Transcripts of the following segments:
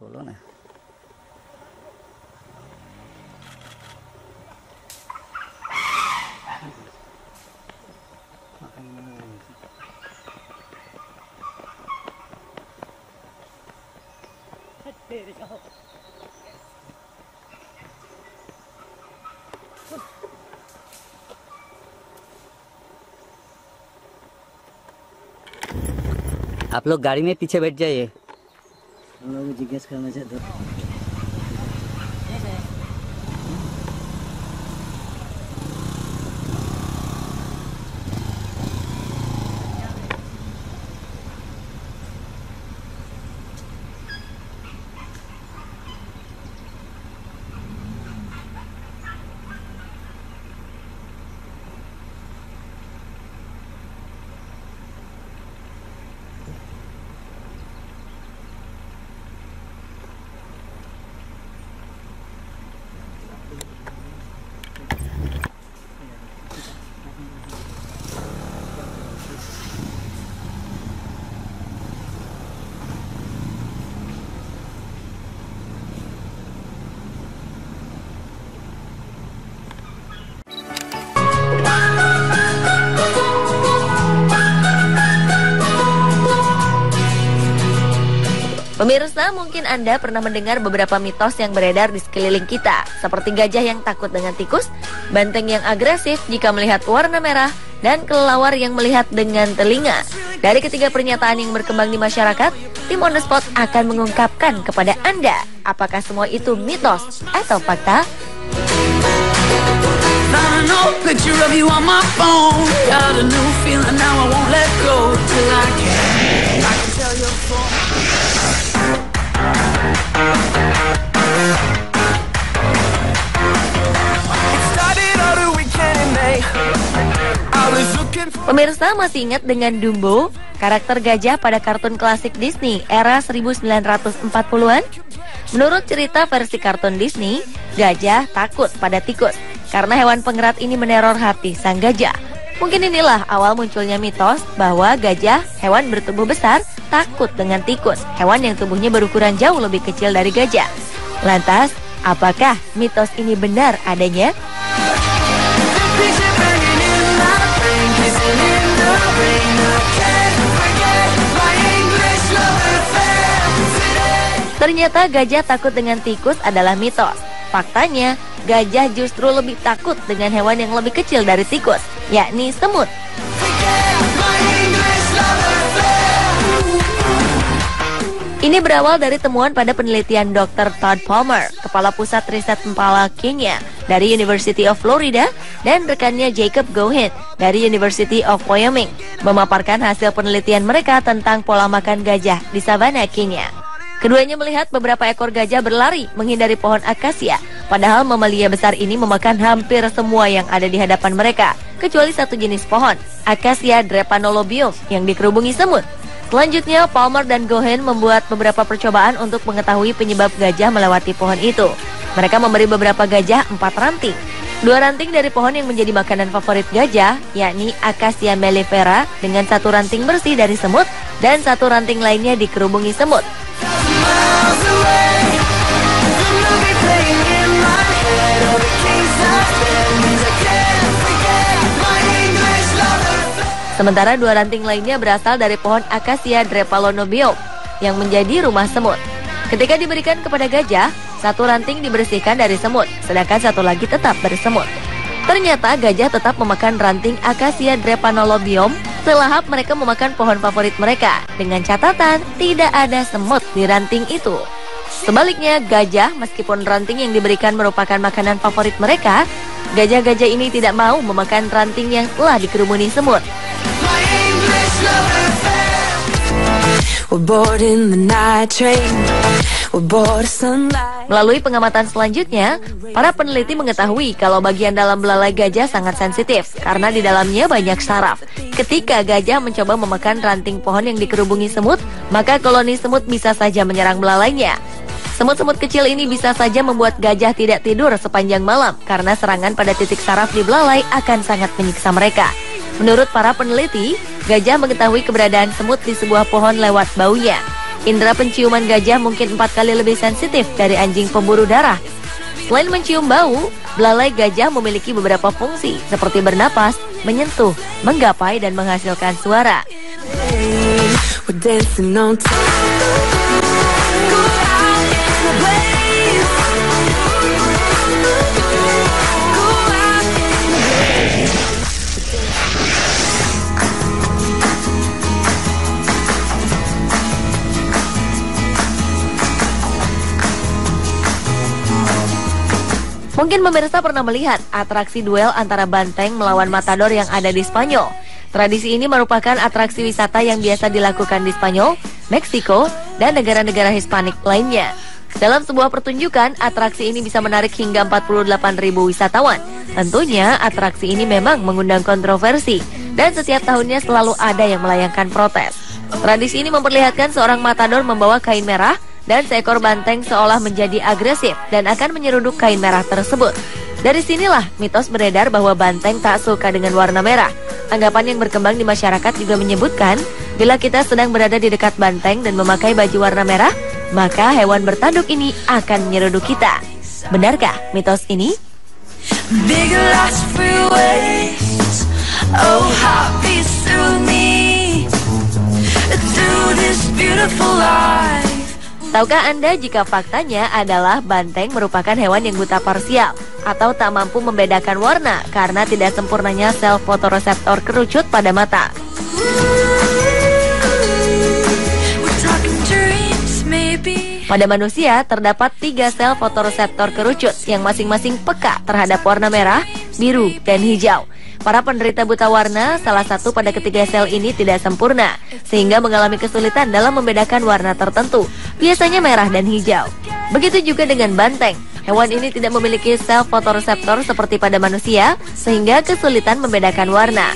Tolong nah. आप लोग गाड़ी में पीछे बैठ जाइए। हम लोग जिज्ञास करना चाहते हैं। Pemirsa, mungkin Anda pernah mendengar beberapa mitos yang beredar di sekeliling kita, seperti gajah yang takut dengan tikus, banteng yang agresif jika melihat warna merah, dan kelelawar yang melihat dengan telinga. Dari ketiga pernyataan yang berkembang di masyarakat, tim On The Spot akan mengungkapkan kepada Anda apakah semua itu mitos atau fakta. Pemirsa masih ingat dengan Dumbo, karakter gajah pada kartun klasik Disney era 1940-an? Menurut cerita versi kartun Disney, gajah takut pada tikus karena hewan pengerat ini meneror hati sang gajah. Mungkin inilah awal munculnya mitos bahwa gajah, hewan bertubuh besar, takut dengan tikus, hewan yang tubuhnya berukuran jauh lebih kecil dari gajah. Lantas, apakah mitos ini benar adanya? Ternyata gajah takut dengan tikus adalah mitos. Faktanya, gajah justru lebih takut dengan hewan yang lebih kecil dari tikus, yakni semut. Ini berawal dari temuan pada penelitian Dr. Todd Palmer, Kepala Pusat Riset Empala Kenya dari University of Florida, dan rekannya Jacob Goheen dari University of Wyoming, memaparkan hasil penelitian mereka tentang pola makan gajah di savana Kenya. Keduanya melihat beberapa ekor gajah berlari menghindari pohon akasia, padahal mamalia besar ini memakan hampir semua yang ada di hadapan mereka, kecuali satu jenis pohon, Acacia drepanolobium, yang dikerubungi semut. Selanjutnya, Palmer dan Goheen membuat beberapa percobaan untuk mengetahui penyebab gajah melewati pohon itu. Mereka memberi beberapa gajah 4 ranting. 2 ranting dari pohon yang menjadi makanan favorit gajah, yakni Acacia mellifera, dengan 1 ranting bersih dari semut, dan 1 ranting lainnya dikerubungi semut. Sementara 2 ranting lainnya berasal dari pohon Acacia drepanolobium yang menjadi rumah semut. Ketika diberikan kepada gajah, 1 ranting dibersihkan dari semut, sedangkan 1 lagi tetap bersemut. Ternyata gajah tetap memakan ranting Acacia drepanolobium selahap mereka memakan pohon favorit mereka, dengan catatan tidak ada semut di ranting itu. Sebaliknya, gajah meskipun ranting yang diberikan merupakan makanan favorit mereka, gajah-gajah ini tidak mau memakan ranting yang telah dikerumuni semut. Melalui pengamatan selanjutnya, para peneliti mengetahui kalau bagian dalam belalai gajah sangat sensitif karena di dalamnya banyak saraf. Ketika gajah mencoba memakan ranting pohon yang dikerubungi semut, maka koloni semut bisa saja menyerang belalainya. Semut-semut kecil ini bisa saja membuat gajah tidak tidur sepanjang malam karena serangan pada titik saraf di belalai akan sangat menyiksa mereka. Menurut para peneliti, gajah mengetahui keberadaan semut di sebuah pohon lewat baunya. Indera penciuman gajah mungkin 4 kali lebih sensitif dari anjing pemburu darah. Selain mencium bau, belalai gajah memiliki beberapa fungsi seperti bernapas, menyentuh, menggapai, dan menghasilkan suara. Mungkin pemirsa pernah melihat atraksi duel antara banteng melawan matador yang ada di Spanyol. Tradisi ini merupakan atraksi wisata yang biasa dilakukan di Spanyol, Meksiko, dan negara-negara Hispanik lainnya. Dalam sebuah pertunjukan, atraksi ini bisa menarik hingga 48.000 wisatawan. Tentunya, atraksi ini memang mengundang kontroversi, dan setiap tahunnya selalu ada yang melayangkan protes. Tradisi ini memperlihatkan seorang matador membawa kain merah, dan seekor banteng seolah menjadi agresif dan akan menyeruduk kain merah tersebut. Dari sinilah mitos beredar bahwa banteng tak suka dengan warna merah. Anggapan yang berkembang di masyarakat juga menyebutkan, bila kita sedang berada di dekat banteng dan memakai baju warna merah, maka hewan bertanduk ini akan menyeruduk kita. Benarkah mitos ini? Big last freeways, oh happy through me, through this beautiful life. Tahukah Anda jika faktanya adalah banteng merupakan hewan yang buta parsial atau tak mampu membedakan warna karena tidak sempurnanya sel fotoreseptor kerucut pada mata? Pada manusia terdapat 3 sel fotoreseptor kerucut yang masing-masing peka terhadap warna merah, biru, dan hijau. Para penderita buta warna, salah satu pada ketiga sel ini tidak sempurna, sehingga mengalami kesulitan dalam membedakan warna tertentu, biasanya merah dan hijau. Begitu juga dengan banteng. Hewan ini tidak memiliki sel fotoreseptor seperti pada manusia, sehingga kesulitan membedakan warna.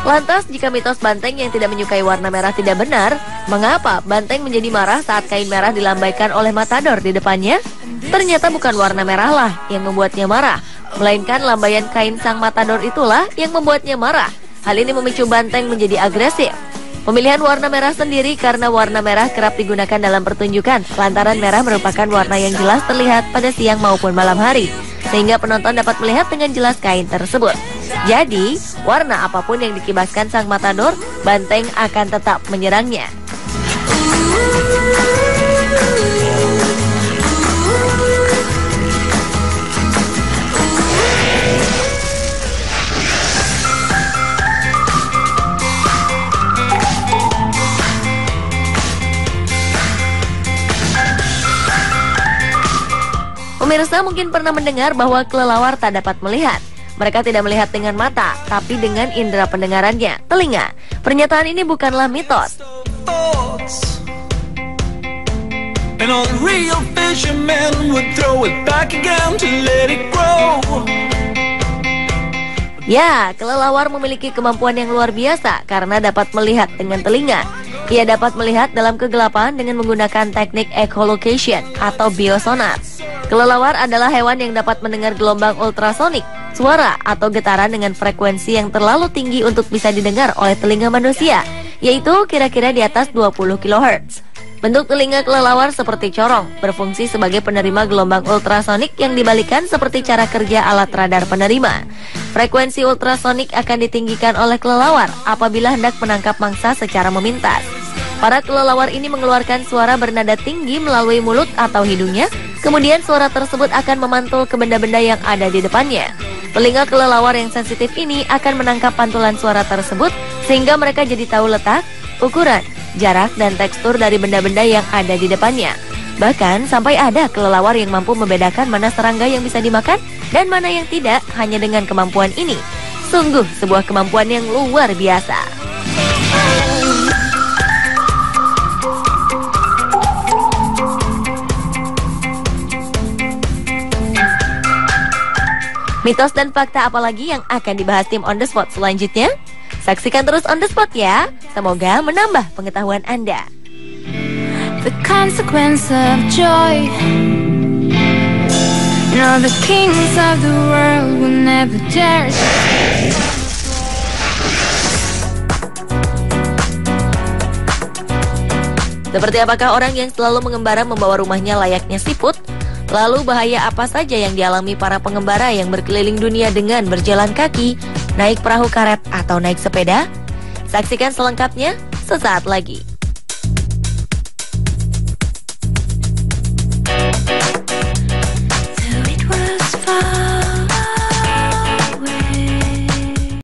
Lantas, jika mitos banteng yang tidak menyukai warna merah tidak benar, mengapa banteng menjadi marah saat kain merah dilambaikan oleh matador di depannya? Ternyata bukan warna merahlah yang membuatnya marah, melainkan lambaian kain sang matador itulah yang membuatnya marah. Hal ini memicu banteng menjadi agresif. Pemilihan warna merah sendiri karena warna merah kerap digunakan dalam pertunjukan, lantaran merah merupakan warna yang jelas terlihat pada siang maupun malam hari, sehingga penonton dapat melihat dengan jelas kain tersebut. Jadi, warna apapun yang dikibaskan sang matador, banteng akan tetap menyerangnya. Pemirsa mungkin pernah mendengar bahwa kelelawar tak dapat melihat. Mereka tidak melihat dengan mata, tapi dengan indera pendengarannya, telinga. Pernyataan ini bukanlah mitos. Ya, kelelawar memiliki kemampuan yang luar biasa karena dapat melihat dengan telinga. Ia dapat melihat dalam kegelapan dengan menggunakan teknik echolocation atau biosonar. Kelelawar adalah hewan yang dapat mendengar gelombang ultrasonik, suara atau getaran dengan frekuensi yang terlalu tinggi untuk bisa didengar oleh telinga manusia, yaitu kira-kira di atas 20 kHz. Bentuk telinga kelelawar seperti corong, berfungsi sebagai penerima gelombang ultrasonik yang dibalikan seperti cara kerja alat radar penerima. Frekuensi ultrasonik akan ditinggikan oleh kelelawar apabila hendak menangkap mangsa secara memintas. Para kelelawar ini mengeluarkan suara bernada tinggi melalui mulut atau hidungnya, kemudian suara tersebut akan memantul ke benda-benda yang ada di depannya. Telinga kelelawar yang sensitif ini akan menangkap pantulan suara tersebut, sehingga mereka jadi tahu letak, ukuran, jarak, dan tekstur dari benda-benda yang ada di depannya. Bahkan sampai ada kelelawar yang mampu membedakan mana serangga yang bisa dimakan dan mana yang tidak hanya dengan kemampuan ini. Sungguh sebuah kemampuan yang luar biasa. Mitos dan fakta apalagi yang akan dibahas tim On The Spot selanjutnya? Saksikan terus On The Spot ya. Semoga menambah pengetahuan Anda. The consequence of joy No, the kings of the world will never dare. Seperti apakah orang yang selalu mengembara membawa rumahnya layaknya siput? Lalu bahaya apa saja yang dialami para pengembara yang berkeliling dunia dengan berjalan kaki, naik perahu karet, atau naik sepeda? Saksikan selengkapnya sesaat lagi.